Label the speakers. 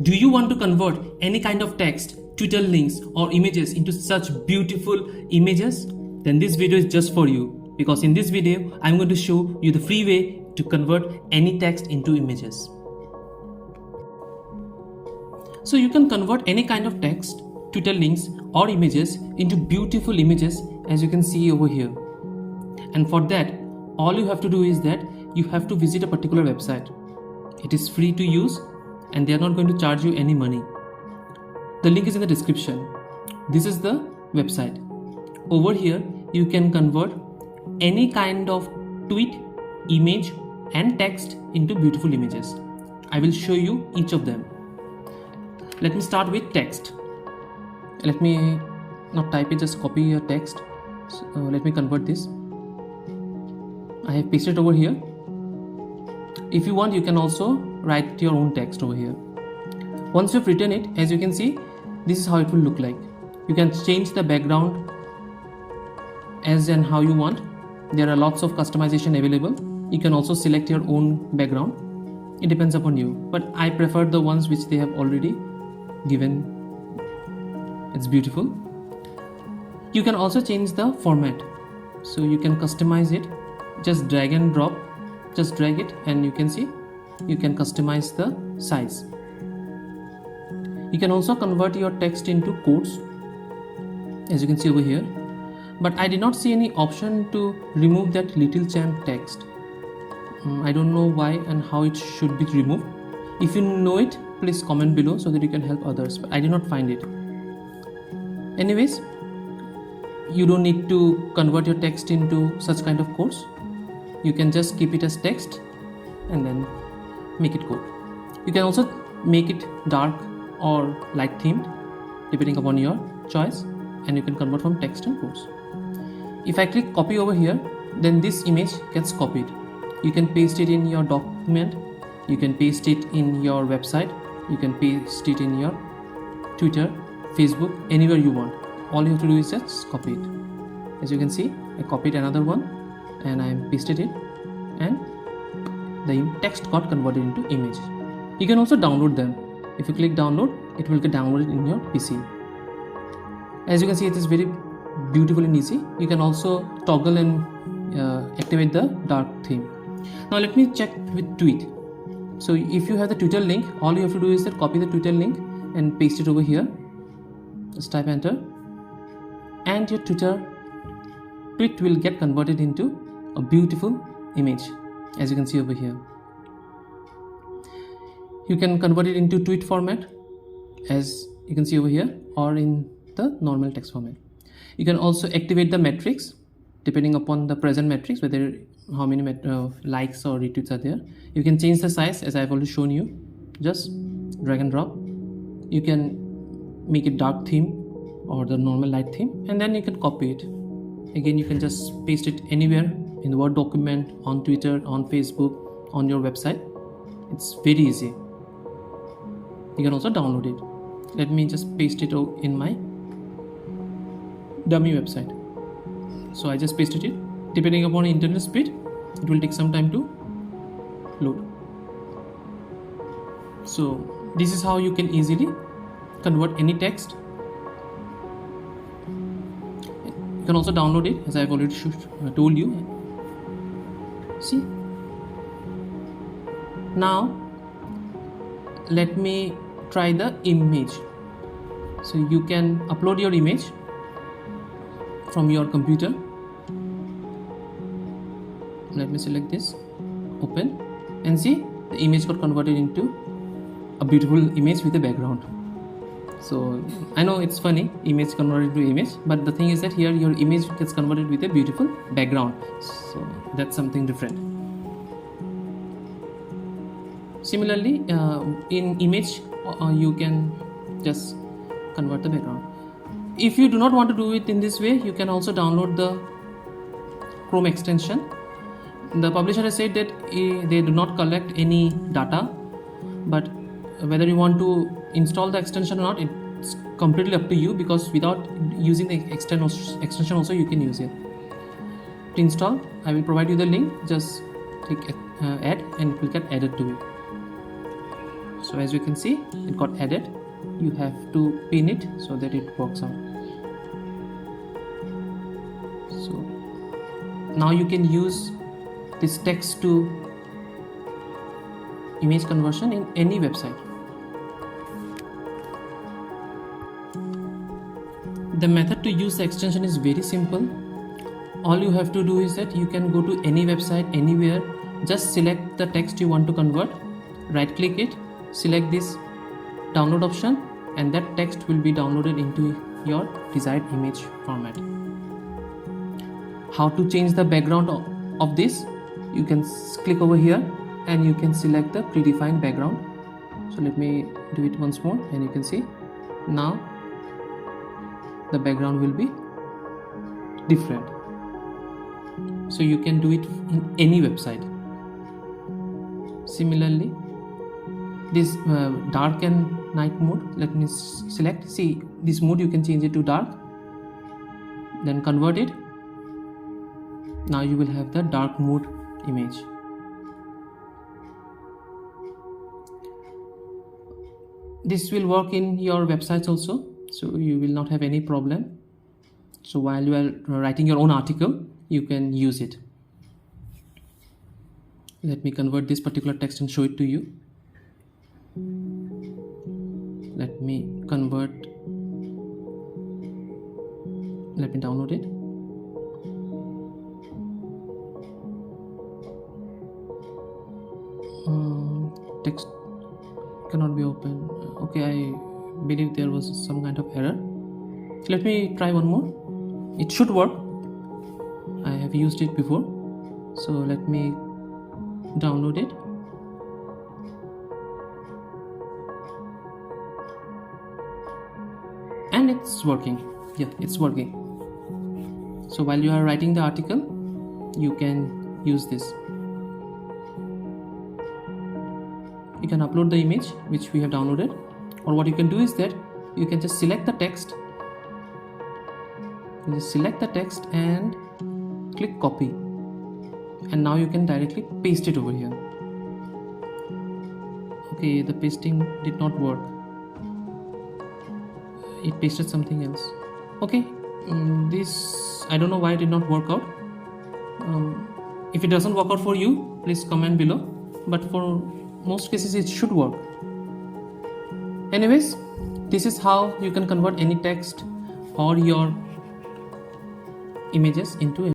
Speaker 1: Do you want to convert any kind of text, Twitter links or images into such beautiful images? Then this video is just for you, because in this video I'm going to show you the free way to convert any text into images. So you can convert any kind of text, Twitter links or images into beautiful images, as you can see over here. And for that, all you have to do is that you have to visit a particular website. It is free to use and they are not going to charge you any money. The link is in the description. This is the website. Over here you can convert any kind of tweet, image and text into beautiful images. I will show you each of them. Let me start with text. Let me not type it, just copy a text. So, let me convert this. I have pasted over here. If you want, you can also write your own text over here. Once you've written it, as you can see, this is how it will look like. You can change the background as and how you want. There are lots of customization available. You can also select your own background. It depends upon you, but I prefer the ones which they have already given. It's beautiful. You can also change the format, so you can customize it. Just drag and drop, just drag it, and you can see you can customize the size. You can also convert your text into quotes, as you can see over here, but I did not see any option to remove that little champ text. I don't know why and how it should be removed. If you know it, please comment below so that you can help others, but I did not find it. Anyways, you don't need to convert your text into such kind of quotes. You can just keep it as text and then make it quote. You can also make it dark or light themed depending upon your choice, and you can convert from text and quotes. If I click copy over here, then this image gets copied. You can paste it in your document, you can paste it in your website, you can paste it in your Twitter, Facebook, anywhere you want. All you have to do is just copy it. As you can see, I copied another one and I pasted it, and the text got converted into image. You can also download them. If you click download, it will get downloaded in your PC. As you can see, it is very beautiful and easy. You can also toggle and activate the dark theme. Now let me check with tweet. So if you have the Twitter link, all you have to do is that copy the Twitter link and paste it over here. Just type enter, and your tweet will get converted into a beautiful image, as you can see over here. You can convert it into tweet format, as you can see over here, or in the normal text format. You can also activate the metrics depending upon the present metrics, whether how many likes or retweets are there. You can change the size, as I've already shown you. Just drag and drop. You can make it dark theme or the normal light theme, and then you can copy it. Again, you can just paste it anywhere in the Word document, on Twitter, on Facebook, on your website. It's very easy. You can also download it. Let me just paste it in my dummy website. So I just pasted it. Depending upon internet speed, it will take some time to load. So this is how you can easily convert any text. You can also download it, as I've already told you. See? Now let me try the image. So you can upload your image from your computer. Let me select this, open, and see the image got converted into a beautiful image with a background. So I know it's funny, image converted to image, but the thing is that here your image gets converted with a beautiful background. So that's something different. Similarly, in image, you can just convert the background. If you do not want to do it in this way, you can also download the Chrome extension. The publisher has said that they do not collect any data, but whether you want to install the extension or not, it's completely up to you, because without using the extension also you can use it. To install, I will provide you the link. Just click add and it will get added to it. So as you can see, it got added. You have to pin it so that it works out. So now you can use this text to image conversion in any website. The method to use the extension is very simple. All you have to do is that you can go to any website anywhere, just select the text you want to convert, right click it, select this download option, and that text will be downloaded into your desired image format. How to change the background of this? You can click over here and you can select the predefined background. So let me do it once more, and you can see now the background will be different. So you can do it in any website. Similarly, this dark and night mode, let me select. See, this mode you can change it to dark, then convert it. Now you will have the dark mode image. This will work in your websites also, so you will not have any problem. So while you are writing your own article, you can use it. Let me convert this particular text and show it to you. Let me convert, let me download it. Text cannot be opened. Okay, I believe there was some kind of error. Let me try one more. It should work. I have used it before, so let me download it. And it's working. Yeah, it's working. So while you are writing the article, you can use this. You can upload the image which we have downloaded, or what you can do is that you can just select the text. You just select the text and click copy, and now you can directly paste it over here. Okay, the pasting did not work. It pasted something else. Okay, this, I don't know why it did not work out. If it doesn't work out for you, please comment below, but for most cases it should work. Anyways, this is how you can convert any text or your images into